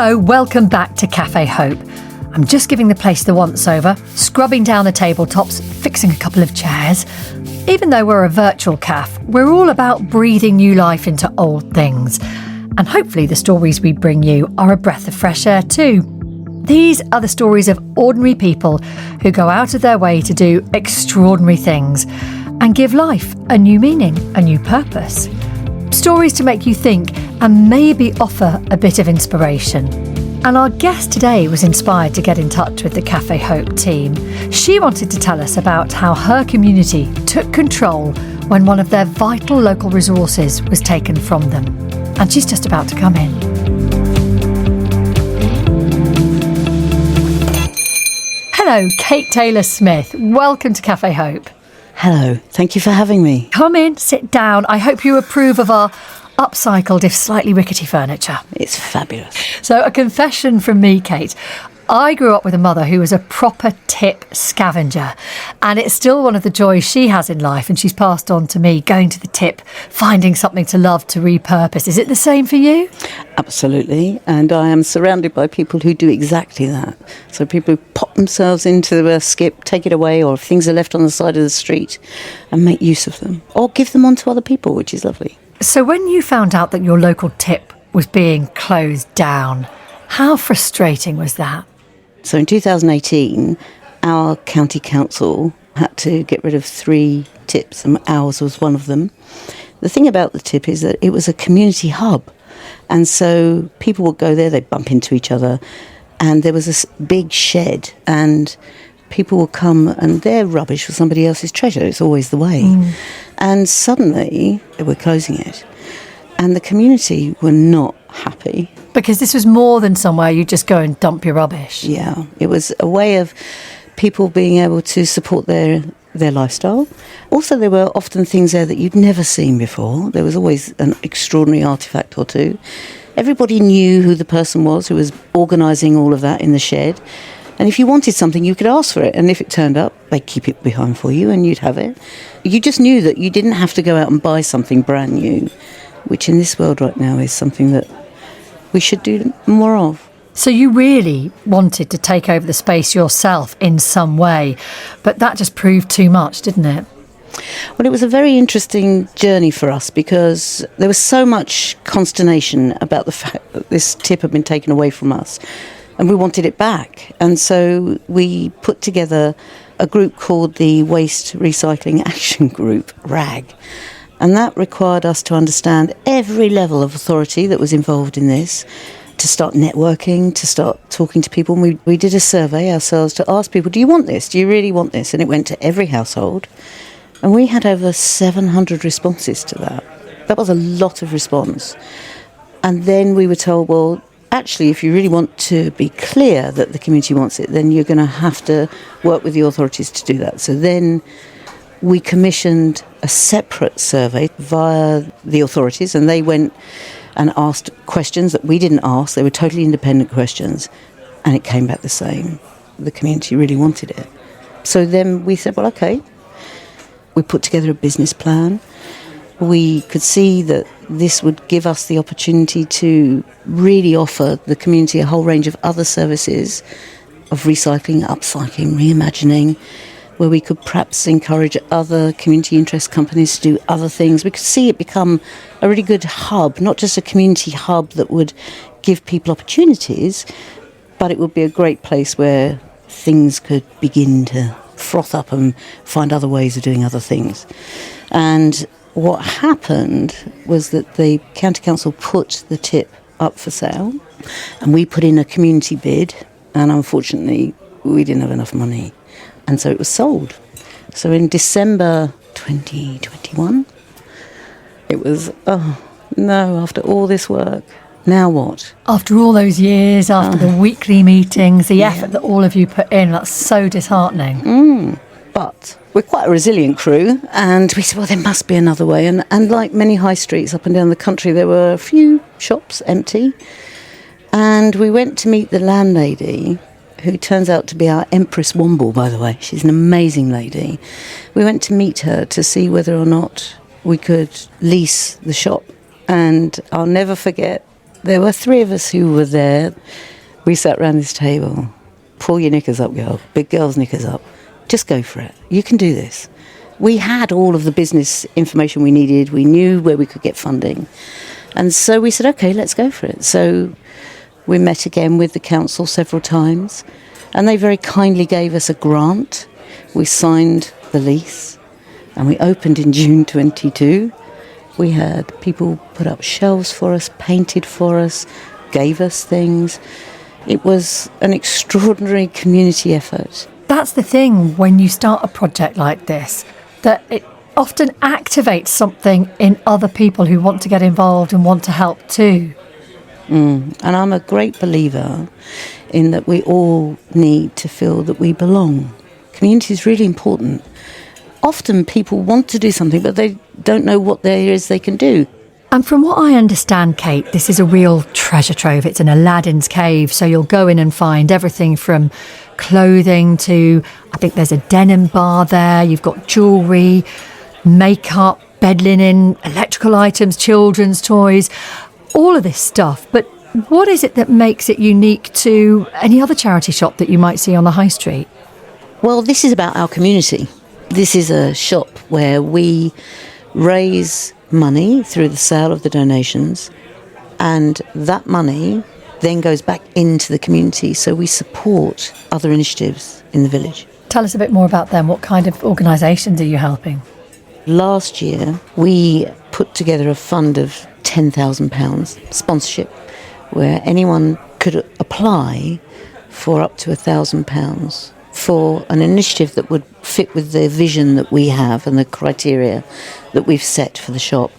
Hello, welcome back to Café Hope. I'm just giving the place the once-over, scrubbing down the tabletops, fixing a couple of chairs. Even though we're a virtual cafe, we're all about breathing new life into old things. And hopefully the stories we bring you are a breath of fresh air too. These are the stories of ordinary people who go out of their way to do extraordinary things and give life a new meaning, a new purpose. Stories to make you think and maybe offer a bit of inspiration. And our guest today was inspired to get in touch with the Café Hope team. She wanted to tell us about how her community took control when one of their vital local resources was taken from them. And she's just about to come in. Hello, Kate Taylor-Smith. Welcome to Café Hope. Hello, thank you for having me. Come in, sit down. I hope you approve of our upcycled, if slightly rickety furniture. It's fabulous. So a confession from me, Kate. I grew up with a mother who was a proper tip scavenger, and it's still one of the joys she has in life, and she's passed on to me, going to the tip, finding something to love, to repurpose. Is it the same for you? Absolutely, and I am surrounded by people who do exactly that. So people who pop themselves into a skip, take it away, or if things are left on the side of the street, and make use of them, or give them on to other people, which is lovely. So when you found out that your local tip was being closed down, how frustrating was that? So in 2018, our county council had to get rid of 3 tips, and ours was one of them. The thing about the tip is that it was a community hub, and so people would go there, they'd bump into each other, and there was this big shed, and people would come and their rubbish was somebody else's treasure. It's always the way. And suddenly they were closing it, and the community were not happy. Because this was more than somewhere you just go and dump your rubbish. Yeah, it was a way of people being able to support their lifestyle. Also, there were often things there that you'd never seen before. There was always an extraordinary artefact or two. Everybody knew who the person was who was organising all of that in the shed. And if you wanted something, you could ask for it. And if it turned up, they'd keep it behind for you and you'd have it. You just knew that you didn't have to go out and buy something brand new, which in this world right now is something that we should do more of. So you really wanted to take over the space yourself in some way, but that just proved too much, didn't it? Well, it was a very interesting journey for us because there was so much consternation about the fact that this tip had been taken away from us and we wanted it back. And so we put together a group called the Waste Recycling Action Group, RAG. And that required us to understand every level of authority that was involved in this, to start networking, to start talking to people. And we did a survey ourselves to ask people, do you want this? Do you really want this? And it went to every household. And we had over 700 responses to that. That was a lot of response. And then we were told, well, actually, if you really want to be clear that the community wants it, then you're going to have to work with the authorities to do that. So then we commissioned a separate survey via the authorities, and they went and asked questions that we didn't ask. They were totally independent questions, and it came back the same. The community really wanted it. So then we said, well, okay. We put together a business plan. We could see that this would give us the opportunity to really offer the community a whole range of other services of recycling, upcycling, reimagining, where we could perhaps encourage other community interest companies to do other things. We could see it become a really good hub, not just a community hub that would give people opportunities, but it would be a great place where things could begin to froth up and find other ways of doing other things. And what happened was that the county council put the tip up for sale, and we put in a community bid, and unfortunately we didn't have enough money. And so it was sold. So in December 2021, it was, oh no, after all this work, now what? After all those years, after the weekly meetings, the effort that all of you put in, that's so disheartening. But we're quite a resilient crew, and we said, well, there must be another way. And like many high streets up and down the country, there were a few shops empty. And we went to meet the landlady, who turns out to be our Empress Womble, by the way. She's an amazing lady. We went to meet her to see whether or not we could lease the shop. And I'll never forget There were 3 of us who were there. We sat around this table. Pull your knickers up, girl. Big girl's knickers up. Just go for it. You can do this. We had all of the business information we needed. We knew where we could get funding. And so we said, OK, let's go for it. So we met again with the council several times, and they very kindly gave us a grant. We signed the lease, and we opened in June 22. We had people put up shelves for us, painted for us, gave us things. It was an extraordinary community effort. That's the thing when you start a project like this, that it often activates something in other people who want to get involved and want to help too. And I'm a great believer in that we all need to feel that we belong. Community is really important. Often people want to do something, but they don't know what there is they can do. And from what I understand, Kate, this is a real treasure trove. It's an Aladdin's cave, so you'll go in and find everything from clothing to, I think there's a denim bar there, you've got jewellery, makeup, bed linen, electrical items, children's toys, all of this stuff. But what is it that makes it unique to any other charity shop that you might see on the high street? Well, this is about our community. This is a shop where we raise money through the sale of the donations, and that money then goes back into the community, so we support other initiatives in the village. Tell us a bit more about them. What kind of organisations are you helping? Last year we put together a fund of £10,000 sponsorship, where anyone could apply for up to £1,000 for an initiative that would fit with the vision that we have and the criteria that we've set for the shop.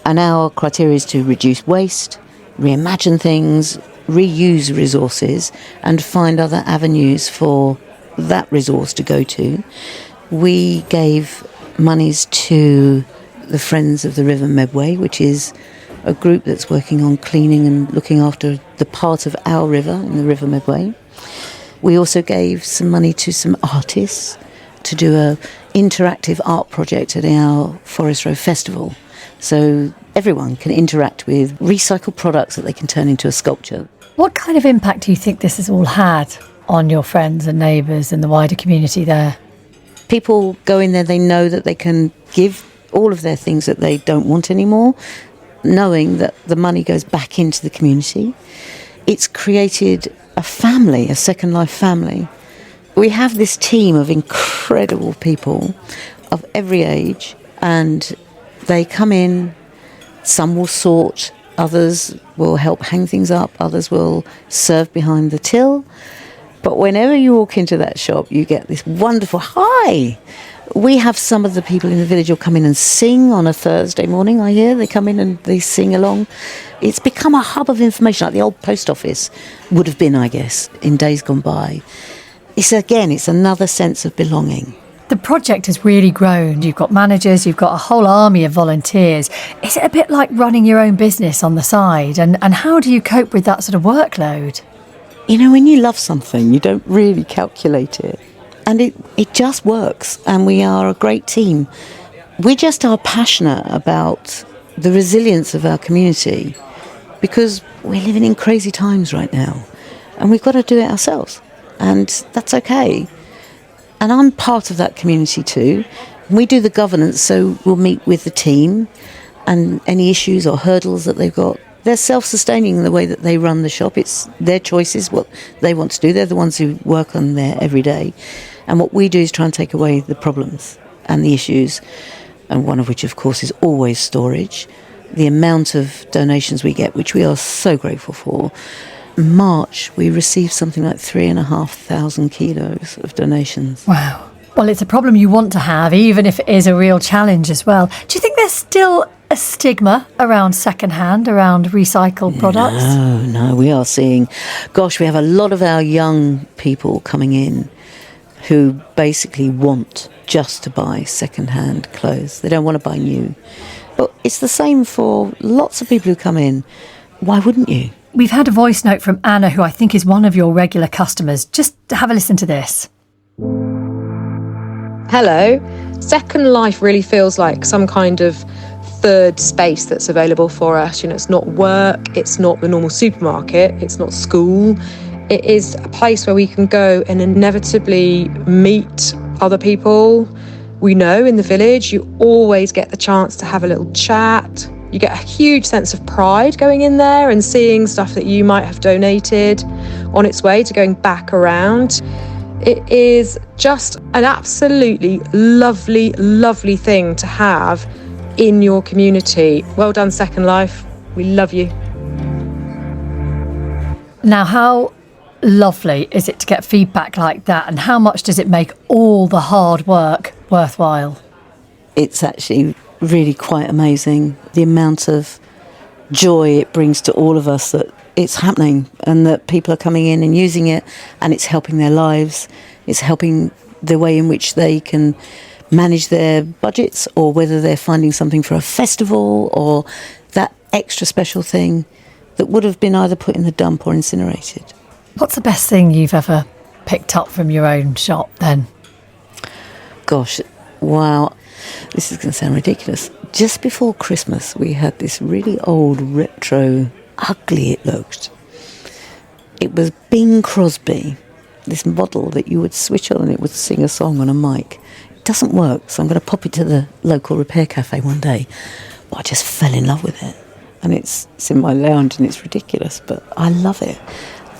And our criteria is to reduce waste, reimagine things, reuse resources, and find other avenues for that resource to go to. We gave monies to the Friends of the River Medway, which is a group that's working on cleaning and looking after the part of our river in the River Medway. We also gave some money to some artists to do an interactive art project at our Forest Row Festival. So everyone can interact with recycled products that they can turn into a sculpture. What kind of impact do you think this has all had on your friends and neighbours and the wider community there? People go in there, they know that they can give all of their things that they don't want anymore, knowing that the money goes back into the community. It's created a family, a Second Life family. We have this team of incredible people of every age, and they come in, some will sort, others will help hang things up, others will serve behind the till. But whenever you walk into that shop, you get this wonderful, hi! We have some of the people in the village who come in and sing on a Thursday morning, I hear. They come in and they sing along. It's become a hub of information, like the old post office would have been, I guess, in days gone by. It's another sense of belonging. The project has really grown. You've got managers, you've got a whole army of volunteers. Is it a bit like running your own business on the side? And how do you cope with that sort of workload? You know, when you love something, you don't really calculate it. And it just works, and we are a great team. We just are passionate about the resilience of our community because we're living in crazy times right now, and we've got to do it ourselves, and that's okay. And I'm part of that community too. We do the governance, so we'll meet with the team, and any issues or hurdles that they've got, they're self-sustaining in the way that they run the shop. It's their choices, what they want to do. They're the ones who work on there every day. And what we do is try and take away the problems and the issues, and one of which, of course, is always storage. The amount of donations we get, which we are so grateful for. In March, we received something like 3,500 kilos of donations. Wow. Well, it's a problem you want to have, even if it is a real challenge as well. Do you think there's still a stigma around second-hand, around recycled products? No, we are seeing... Gosh, we have a lot of our young people coming in who basically want just to buy second-hand clothes. They don't want to buy new. But it's the same for lots of people who come in. Why wouldn't you? We've had a voice note from Anna, who I think is one of your regular customers. Just have a listen to this. Hello. Second Life really feels like some kind of third space that's available for us. It's not work, it's not the normal supermarket, it's not school. It is a place where we can go and inevitably meet other people. We know in the village you always get the chance to have a little chat. You get a huge sense of pride going in there and seeing stuff that you might have donated on its way to going back around. It is just an absolutely lovely, lovely thing to have in your community. Well done, Second Life. We love you. Now, how lovely is it to get feedback like that, and how much does it make all the hard work worthwhile? It's actually really quite amazing, the amount of joy it brings to all of us that it's happening and that people are coming in and using it, and it's helping their lives. It's helping the way in which they can manage their budgets, or whether they're finding something for a festival or that extra special thing that would have been either put in the dump or incinerated. What's the best thing you've ever picked up from your own shop then? Gosh, wow. This is going to sound ridiculous. Just before Christmas, we had this really old, retro, ugly it looked. It was Bing Crosby, this model that you would switch on and it would sing a song on a mic. It doesn't work, so I'm going to pop it to the local repair cafe one day. But I just fell in love with it. And it's in my lounge and it's ridiculous, but I love it.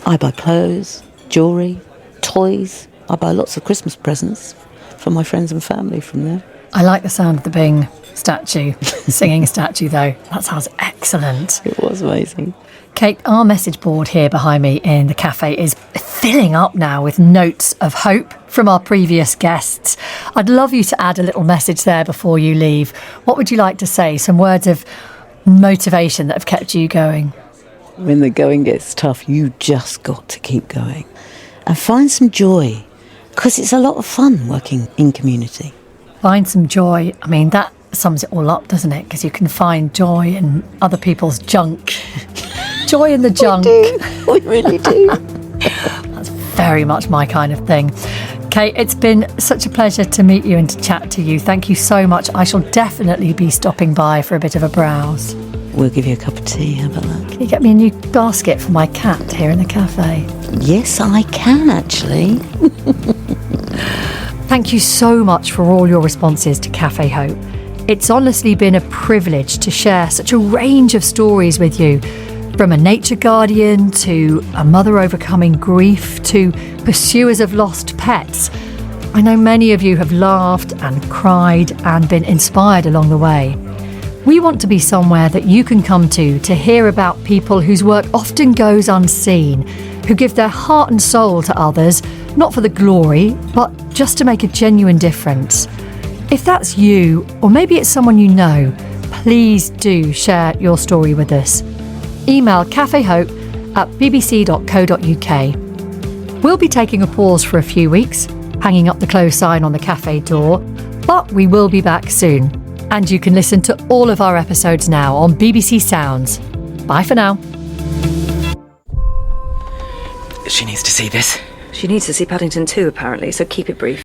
I buy clothes, jewellery, toys. I buy lots of Christmas presents for my friends and family from there. I like the sound of the Bing statue, singing statue though. That sounds excellent. It was amazing. Kate, our message board here behind me in the cafe is filling up now with notes of hope from our previous guests. I'd love you to add a little message there before you leave. What would you like to say? Some words of motivation that have kept you going? When the going gets tough, you just got to keep going and find some joy, because it's a lot of fun working in community. Find some joy. I mean, that sums it all up, doesn't it? Because you can find joy in other people's junk. Joy in the junk. We really do. That's very much my kind of thing. Kate, it's been such a pleasure to meet you and to chat to you. Thank you so much. I shall definitely be stopping by for a bit of a browse. We'll give you a cup of tea. How about that? Can you get me a new basket for my cat here in the cafe? Yes, I can actually. Thank you so much for all your responses to Café Hope. It's honestly been a privilege to share such a range of stories with you, from a nature guardian to a mother overcoming grief to pursuers of lost pets. I know many of you have laughed and cried and been inspired along the way. We want to be somewhere that you can come to hear about people whose work often goes unseen, who give their heart and soul to others, not for the glory, but just to make a genuine difference. If that's you, or maybe it's someone you know, please do share your story with us. Email cafehope@bbc.co.uk. We'll be taking a pause for a few weeks, hanging up the close sign on the cafe door, but we will be back soon. And you can listen to all of our episodes now on BBC Sounds. Bye for now. She needs to see this. She needs to see Paddington too, apparently, so keep it brief.